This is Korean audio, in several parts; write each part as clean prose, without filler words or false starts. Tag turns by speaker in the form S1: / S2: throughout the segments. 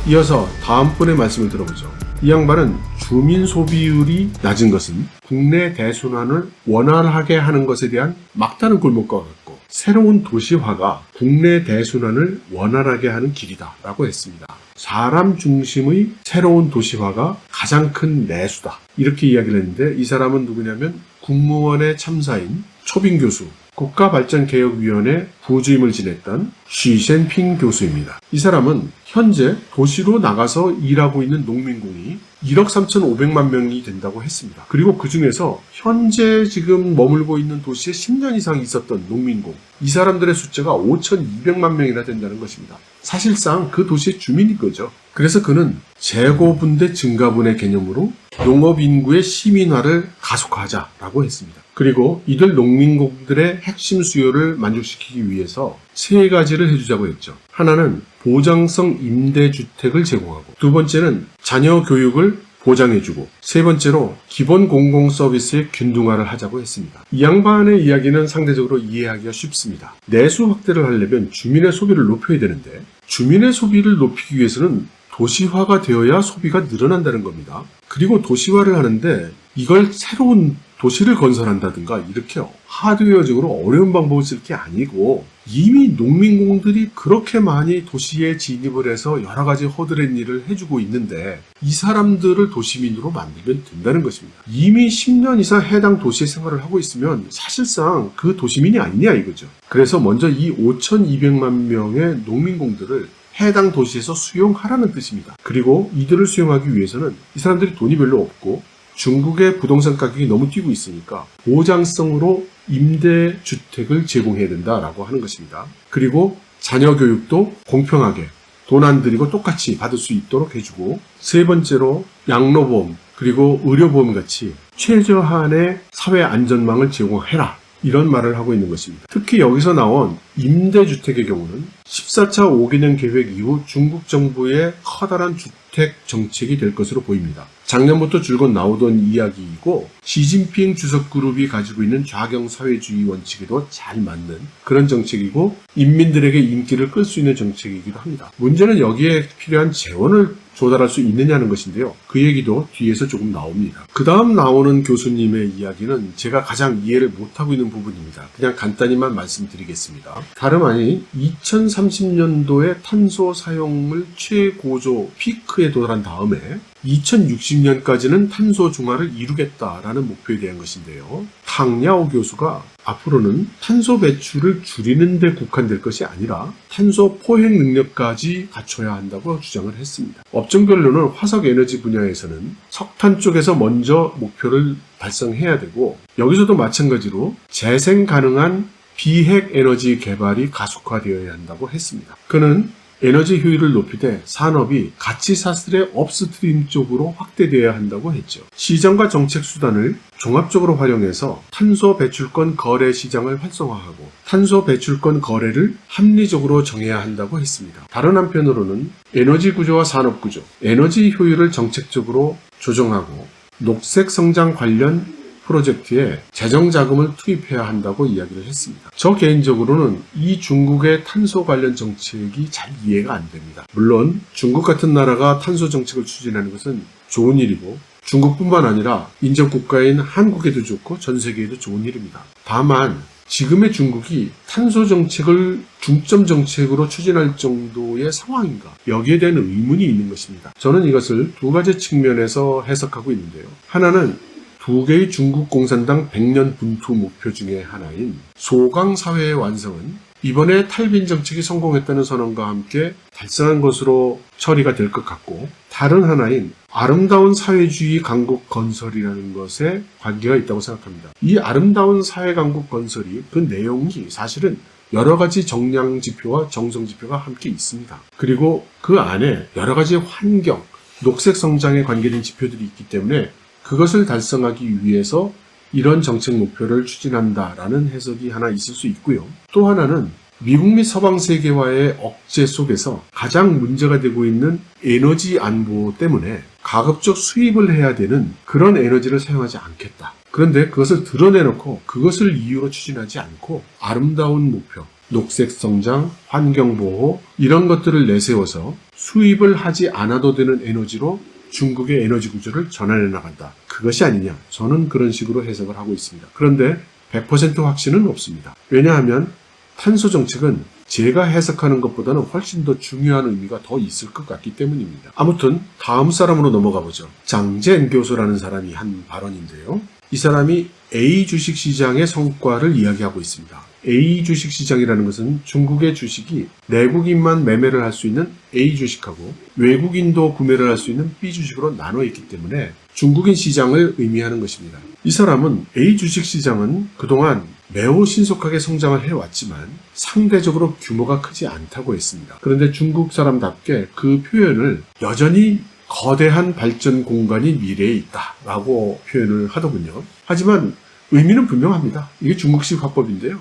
S1: 이어서 다음 분의 말씀을 들어보죠. 이 양반은 주민 소비율이 낮은 것은 국내 대순환을 원활하게 하는 것에 대한 막다른 골목과 같고 새로운 도시화가 국내 대순환을 원활하게 하는 길이다 라고 했습니다. 사람 중심의 새로운 도시화가 가장 큰 내수다 이렇게 이야기를 했는데, 이 사람은 누구냐면 국무원의 참사인 초빙 교수, 국가발전개혁위원회 부주임을 지냈던 쉬센핑 교수입니다. 이 사람은 현재 도시로 나가서 일하고 있는 농민군이 1억 3,500만 명이 된다고 했습니다. 그리고 그 중에서 현재 지금 머물고 있는 도시에 10년 이상 있었던 농민군, 이 사람들의 숫자가 5,200만 명이나 된다는 것입니다. 사실상 그 도시의 주민인 거죠. 그래서 그는 재고분대 증가분의 개념으로 농업인구의 시민화를 가속화하자라고 했습니다. 그리고 이들 농민공들의 핵심 수요를 만족시키기 위해서 세 가지를 해주자고 했죠. 하나는 보장성 임대주택을 제공하고, 두 번째는 자녀 교육을 보장해주고, 세 번째로 기본 공공서비스의 균등화를 하자고 했습니다. 이 양반의 이야기는 상대적으로 이해하기가 쉽습니다. 내수 확대를 하려면 주민의 소비를 높여야 되는데, 주민의 소비를 높이기 위해서는 도시화가 되어야 소비가 늘어난다는 겁니다. 그리고 도시화를 하는데 이걸 새로운 도시를 건설한다든가 이렇게 하드웨어적으로 어려운 방법을 쓸 게 아니고, 이미 농민공들이 그렇게 많이 도시에 진입을 해서 여러 가지 허드렛 일을 해주고 있는데 이 사람들을 도시민으로 만들면 된다는 것입니다. 이미 10년 이상 해당 도시에 생활을 하고 있으면 사실상 그 도시민이 아니냐 이거죠. 그래서 먼저 이 5,200만 명의 농민공들을 해당 도시에서 수용하라는 뜻입니다. 그리고 이들을 수용하기 위해서는 이 사람들이 돈이 별로 없고 중국의 부동산 가격이 너무 뛰고 있으니까 보장성으로 임대주택을 제공해야 된다라고 하는 것입니다. 그리고 자녀 교육도 공평하게 돈 안 들이고 똑같이 받을 수 있도록 해주고, 세 번째로 양로보험 그리고 의료보험 같이 최저한의 사회 안전망을 제공해라, 이런 말을 하고 있는 것입니다. 특히 여기서 나온 임대주택의 경우는 14차 5개년 계획 이후 중국 정부의 커다란 주택 정책이 될 것으로 보입니다. 작년부터 줄곧 나오던 이야기이고, 시진핑 주석그룹이 가지고 있는 좌경사회주의 원칙에도 잘 맞는 그런 정책이고 인민들에게 인기를 끌 수 있는 정책이기도 합니다. 문제는 여기에 필요한 재원을 조달할 수 있느냐는 것인데요. 그 얘기도 뒤에서 조금 나옵니다. 그 다음 나오는 교수님의 이야기는 제가 가장 이해를 못하고 있는 부분입니다. 그냥 간단히만 말씀드리겠습니다. 다름 아닌 2030년도에 탄소 사용을 최고조 피크에 도달한 다음에 2060년까지는 탄소 중화를 이루겠다라는 목표에 대한 것인데요. 탕야오 교수가 앞으로는 탄소 배출을 줄이는 데 국한될 것이 아니라 탄소 포획 능력까지 갖춰야 한다고 주장을 했습니다. 업종별로는 화석에너지 분야에서는 석탄 쪽에서 먼저 목표를 달성해야 되고, 여기서도 마찬가지로 재생 가능한 비핵 에너지 개발이 가속화되어야 한다고 했습니다. 그는 에너지 효율을 높이되 산업이 가치 사슬의 업스트림 쪽으로 확대되어야 한다고 했죠. 시장과 정책 수단을 종합적으로 활용해서 탄소 배출권 거래 시장을 활성화하고 탄소 배출권 거래를 합리적으로 정해야 한다고 했습니다. 다른 한편으로는 에너지 구조와 산업 구조, 에너지 효율을 정책적으로 조정하고 녹색 성장 관련 프로젝트에 재정 자금을 투입해야 한다고 이야기를 했습니다. 저 개인적으로는 이 중국의 탄소 관련 정책이 잘 이해가 안 됩니다. 물론 중국 같은 나라가 탄소 정책을 추진하는 것은 좋은 일이고 중국뿐만 아니라 인접국가인 한국에도 좋고 전 세계에도 좋은 일입니다. 다만 지금의 중국이 탄소 정책을 중점 정책으로 추진할 정도의 상황인가, 여기에 대한 의문이 있는 것입니다. 저는 이것을 두 가지 측면에서 해석하고 있는데요. 하나는 두 개의 중국 공산당 100년 분투 목표 중에 하나인 소강사회의 완성은 이번에 탈빈 정책이 성공했다는 선언과 함께 달성한 것으로 처리가 될 것 같고, 다른 하나인 아름다운 사회주의 강국 건설이라는 것에 관계가 있다고 생각합니다. 이 아름다운 사회 강국 건설이 그 내용이 사실은 여러 가지 정량 지표와 정성 지표가 함께 있습니다. 그리고 그 안에 여러 가지 환경, 녹색 성장에 관계된 지표들이 있기 때문에 그것을 달성하기 위해서 이런 정책 목표를 추진한다라는 해석이 하나 있을 수 있고요. 또 하나는 미국 및 서방 세계와의 억제 속에서 가장 문제가 되고 있는 에너지 안보 때문에 가급적 수입을 해야 되는 그런 에너지를 사용하지 않겠다. 그런데 그것을 드러내놓고 그것을 이유로 추진하지 않고 아름다운 목표, 녹색 성장, 환경보호 이런 것들을 내세워서 수입을 하지 않아도 되는 에너지로 중국의 에너지 구조를 전환해 나간다. 그것이 아니냐? 저는 그런 식으로 해석을 하고 있습니다. 그런데 100% 확신은 없습니다. 왜냐하면 탄소 정책은 제가 해석하는 것보다는 훨씬 더 중요한 의미가 더 있을 것 같기 때문입니다. 아무튼 다음 사람으로 넘어가 보죠. 장재엔 교수라는 사람이 한 발언인데요. 이 사람이 A 주식시장의 성과를 이야기하고 있습니다. A 주식시장이라는 것은 중국의 주식이 내국인만 매매를 할 수 있는 A 주식하고 외국인도 구매를 할 수 있는 B 주식으로 나눠 있기 때문에 중국인 시장을 의미하는 것입니다. 이 사람은 A 주식시장은 그동안 매우 신속하게 성장을 해왔지만 상대적으로 규모가 크지 않다고 했습니다. 그런데 중국 사람답게 그 표현을 여전히 거대한 발전 공간이 미래에 있다라고 표현을 하더군요. 하지만 의미는 분명합니다. 이게 중국식 화법인데요.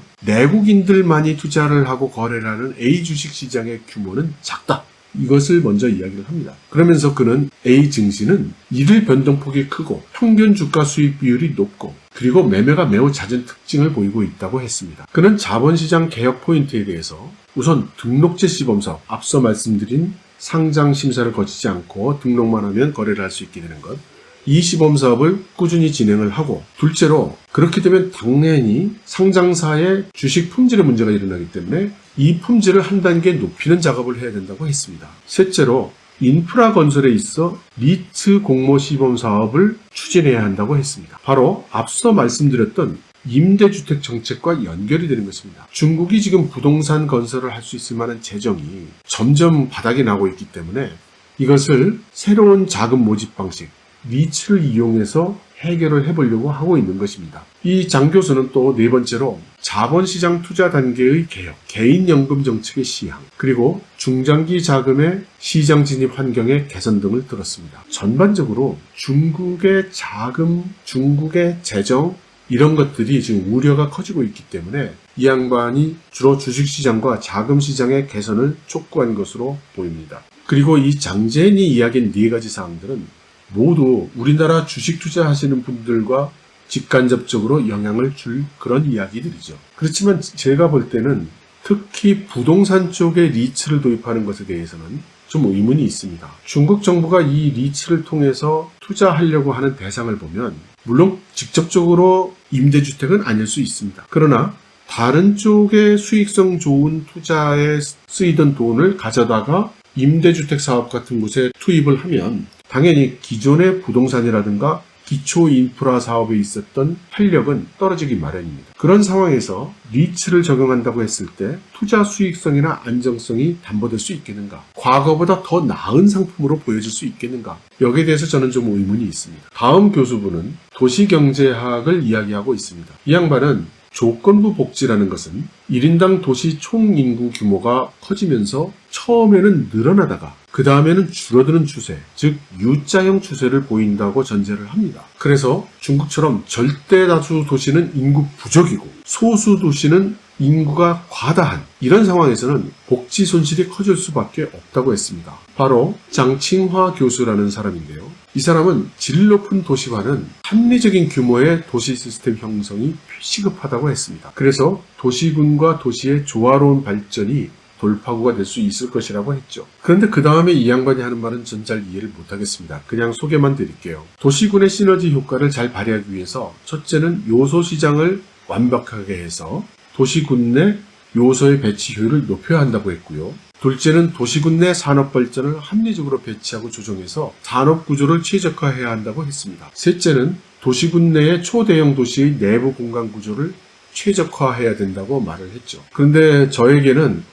S1: 내국인들만이 투자를 하고 거래를 하는 A 주식시장의 규모는 작다. 이것을 먼저 이야기를 합니다. 그러면서 그는 A 증시는 일일 변동폭이 크고 평균 주가 수익 비율이 높고 그리고 매매가 매우 잦은 특징을 보이고 있다고 했습니다. 그는 자본시장 개혁 포인트에 대해서 우선 등록제 시범사업, 앞서 말씀드린 상장 심사를 거치지 않고 등록만 하면 거래를 할 수 있게 되는 것, 이 시범사업을 꾸준히 진행을 하고, 둘째로 그렇게 되면 당연히 상장사의 주식 품질에 문제가 일어나기 때문에 이 품질을 한 단계 높이는 작업을 해야 된다고 했습니다. 셋째로 인프라 건설에 있어 리츠 공모 시범사업을 추진해야 한다고 했습니다. 바로 앞서 말씀드렸던 임대주택 정책과 연결이 되는 것입니다. 중국이 지금 부동산 건설을 할 수 있을 만한 재정이 점점 바닥이 나고 있기 때문에 이것을 새로운 자금 모집 방식, 리츠를 이용해서 해결을 해보려고 하고 있는 것입니다. 이 장 교수는 또 네 번째로 자본시장 투자 단계의 개혁, 개인연금 정책의 시향, 그리고 중장기 자금의 시장 진입 환경의 개선 등을 들었습니다. 전반적으로 중국의 자금, 중국의 재정, 이런 것들이 지금 우려가 커지고 있기 때문에 이 양반이 주로 주식시장과 자금시장의 개선을 촉구한 것으로 보입니다. 그리고 이 장재인이 이야기한 네 가지 사항들은 모두 우리나라 주식 투자하시는 분들과 직간접적으로 영향을 줄 그런 이야기들이죠. 그렇지만 제가 볼 때는 특히 부동산 쪽에 리츠를 도입하는 것에 대해서는 좀 의문이 있습니다. 중국 정부가 이 리츠를 통해서 투자하려고 하는 대상을 보면 물론 직접적으로 임대주택은 아닐 수 있습니다. 그러나 다른 쪽에 수익성 좋은 투자에 쓰이던 돈을 가져다가 임대주택 사업 같은 곳에 투입을 하면 당연히 기존의 부동산이라든가 기초 인프라 사업에 있었던 활력은 떨어지기 마련입니다. 그런 상황에서 리츠를 적용한다고 했을 때 투자 수익성이나 안정성이 담보될 수 있겠는가? 과거보다 더 나은 상품으로 보여질 수 있겠는가? 여기에 대해서 저는 좀 의문이 있습니다. 다음 교수분은 도시경제학을 이야기하고 있습니다. 이 양반은 조건부 복지라는 것은 1인당 도시 총인구 규모가 커지면서 처음에는 늘어나다가 그 다음에는 줄어드는 추세, 즉 U자형 추세를 보인다고 전제를 합니다. 그래서 중국처럼 절대 다수 도시는 인구 부족이고 소수 도시는 인구가 과다한 이런 상황에서는 복지 손실이 커질 수밖에 없다고 했습니다. 바로 장칭화 교수라는 사람인데요. 이 사람은 질 높은 도시화는 합리적인 규모의 도시 시스템 형성이 시급하다고 했습니다. 그래서 도시군과 도시의 조화로운 발전이 돌파구가 될 수 있을 것이라고 했죠. 그런데 그 다음에 이 양반이 하는 말은 전 잘 이해를 못하겠습니다. 그냥 소개만 드릴게요. 도시군의 시너지 효과를 잘 발휘하기 위해서 첫째는 요소 시장을 완벽하게 해서 도시군 내 요소의 배치 효율을 높여야 한다고 했고요. 둘째는 도시군 내 산업 발전을 합리적으로 배치하고 조정해서 산업 구조를 최적화해야 한다고 했습니다. 셋째는 도시군 내의 초대형 도시의 내부 공간 구조를 최적화해야 된다고 말을 했죠. 그런데 저에게는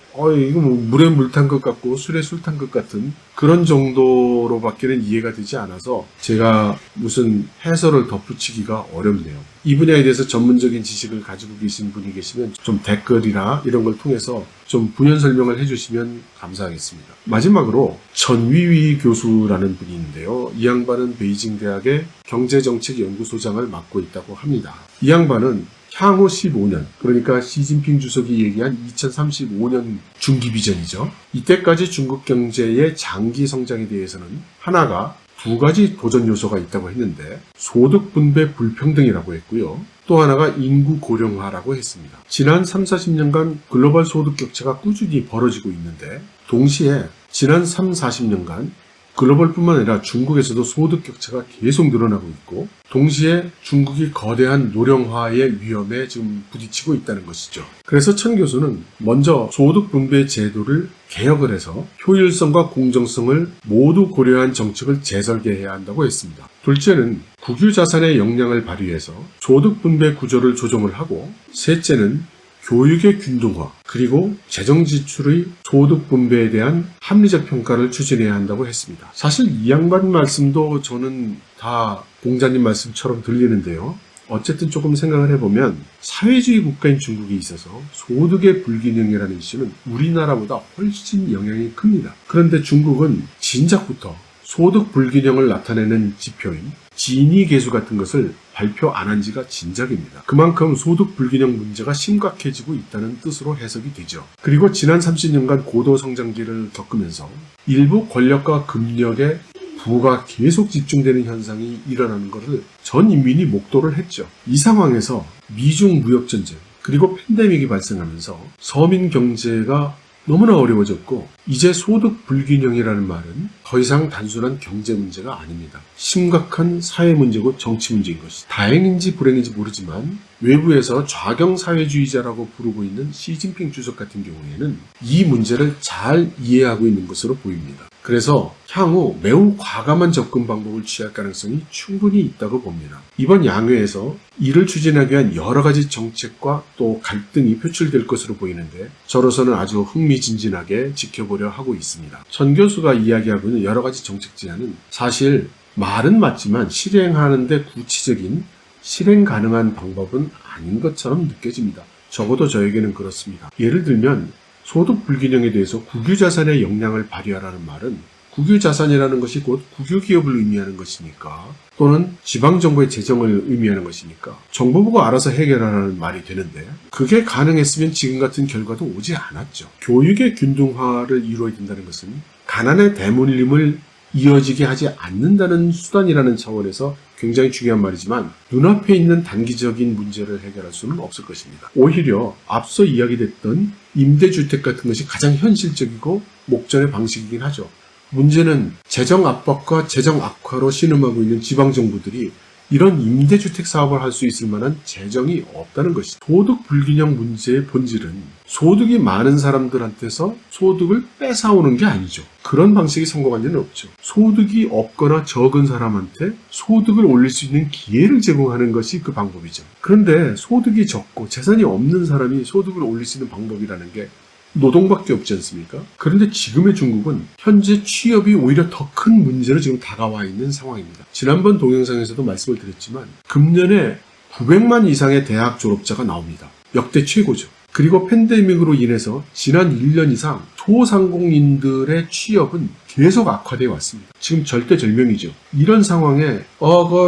S1: 이거 뭐 물에 물 탄 것 같고 술에 술 탄 것 같은 그런 정도로밖에는 이해가 되지 않아서 제가 무슨 해설을 덧붙이기가 어렵네요. 이 분야에 대해서 전문적인 지식을 가지고 계신 분이 계시면 좀 댓글이나 이런 걸 통해서 좀 부연 설명을 해주시면 감사하겠습니다. 마지막으로 전위위 교수라는 분이 있는데요. 이 양반은 베이징 대학의 경제정책연구소장을 맡고 있다고 합니다. 이 양반은 향후 15년, 그러니까 시진핑 주석이 얘기한 2035년 중기 비전이죠. 이때까지 중국 경제의 장기 성장에 대해서는 하나가 두 가지 도전 요소가 있다고 했는데 소득 분배 불평등이라고 했고요. 또 하나가 인구 고령화라고 했습니다. 지난 3, 40년간 글로벌 소득 격차가 꾸준히 벌어지고 있는데 동시에 지난 3, 40년간 글로벌뿐만 아니라 중국에서도 소득 격차가 계속 늘어나고 있고 동시에 중국이 거대한 노령화의 위험에 지금 부딪히고 있다는 것이죠. 그래서 천 교수는 먼저 소득 분배 제도를 개혁을 해서 효율성과 공정성을 모두 고려한 정책을 재설계해야 한다고 했습니다. 둘째는 국유자산의 역량을 발휘해서 소득 분배 구조를 조정을 하고, 셋째는 교육의 균등화, 그리고 재정 지출의 소득 분배에 대한 합리적 평가를 추진해야 한다고 했습니다. 사실 이 양반 말씀도 저는 다 공자님 말씀처럼 들리는데요. 어쨌든 조금 생각을 해보면 사회주의 국가인 중국에 있어서 소득의 불균형이라는 이슈는 우리나라보다 훨씬 영향이 큽니다. 그런데 중국은 진작부터 소득 불균형을 나타내는 지표인 지니 계수 같은 것을 발표 안 한 지가 진작입니다. 그만큼 소득 불균형 문제가 심각해지고 있다는 뜻으로 해석이 되죠. 그리고 지난 30년간 고도 성장기를 겪으면서 일부 권력과 금력의 부가 계속 집중되는 현상이 일어나는 것을 전 인민이 목도를 했죠. 이 상황에서 미중 무역전쟁 그리고 팬데믹이 발생하면서 서민 경제가 너무나 어려워졌고, 이제 소득 불균형이라는 말은 더 이상 단순한 경제 문제가 아닙니다. 심각한 사회 문제고 정치 문제인 것이. 다행인지 불행인지 모르지만 외부에서 좌경 사회주의자라고 부르고 있는 시진핑 주석 같은 경우에는 이 문제를 잘 이해하고 있는 것으로 보입니다. 그래서 향후 매우 과감한 접근 방법을 취할 가능성이 충분히 있다고 봅니다. 이번 양회에서 이를 추진하기 위한 여러 가지 정책과 또 갈등이 표출될 것으로 보이는데, 저로서는 아주 흥미진진하게 지켜보려 하고 있습니다. 천 교수가 이야기하고 있는 여러 가지 정책 제안은 사실 말은 맞지만 실행하는데 구체적인 실행 가능한 방법은 아닌 것처럼 느껴집니다. 적어도 저에게는 그렇습니다. 예를 들면 소득 불균형에 대해서 국유자산의 역량을 발휘하라는 말은 국유자산이라는 것이 곧 국유기업을 의미하는 것이니까, 또는 지방정부의 재정을 의미하는 것이니까 정부가 알아서 해결하라는 말이 되는데, 그게 가능했으면 지금 같은 결과도 오지 않았죠. 교육의 균등화를 이루어야 된다는 것은 가난의 대물림을 이어지게 하지 않는다는 수단이라는 차원에서 굉장히 중요한 말이지만 눈앞에 있는 단기적인 문제를 해결할 수는 없을 것입니다. 오히려 앞서 이야기됐던 임대주택 같은 것이 가장 현실적이고 목전의 방식이긴 하죠. 문제는 재정 압박과 재정 악화로 신음하고 있는 지방정부들이 이런 임대주택 사업을 할 수 있을 만한 재정이 없다는 것이. 소득 불균형 문제의 본질은 소득이 많은 사람들한테서 소득을 뺏어오는 게 아니죠. 그런 방식이 성공한 일은 없죠. 소득이 없거나 적은 사람한테 소득을 올릴 수 있는 기회를 제공하는 것이 그 방법이죠. 그런데 소득이 적고 재산이 없는 사람이 소득을 올릴 수 있는 방법이라는 게 노동밖에 없지 않습니까? 그런데 지금의 중국은 현재 취업이 오히려 더 큰 문제로 지금 다가와 있는 상황입니다. 지난번 동영상에서도 말씀을 드렸지만 금년에 900만 이상의 대학 졸업자가 나옵니다. 역대 최고죠. 그리고 팬데믹으로 인해서 지난 1년 이상 소상공인들의 취업은 계속 악화되어 왔습니다. 지금 절대절명이죠. 이런 상황에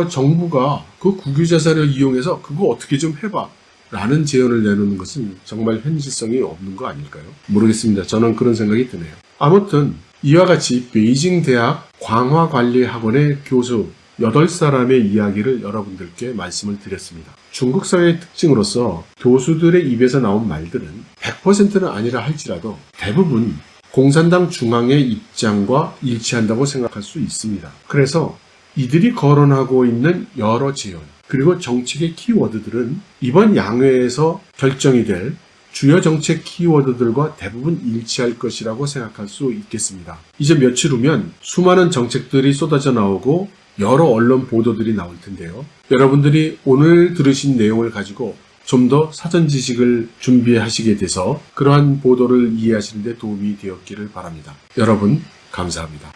S1: 정부가 그 국유자산을 이용해서 그거 어떻게 좀 해봐 라는 제언을 내놓는 것은 정말 현실성이 없는 거 아닐까요? 모르겠습니다. 저는 그런 생각이 드네요. 아무튼 이와 같이 베이징 대학 광화관리학원의 교수 8사람의 이야기를 여러분들께 말씀을 드렸습니다. 중국 사회의 특징으로서 교수들의 입에서 나온 말들은 100%는 아니라 할지라도 대부분 공산당 중앙의 입장과 일치한다고 생각할 수 있습니다. 그래서 이들이 거론하고 있는 여러 제언, 그리고 정책의 키워드들은 이번 양회에서 결정이 될 주요 정책 키워드들과 대부분 일치할 것이라고 생각할 수 있겠습니다. 이제 며칠 후면 수많은 정책들이 쏟아져 나오고 여러 언론 보도들이 나올 텐데요. 여러분들이 오늘 들으신 내용을 가지고 좀 더 사전 지식을 준비하시게 돼서 그러한 보도를 이해하시는 데 도움이 되었기를 바랍니다. 여러분, 감사합니다.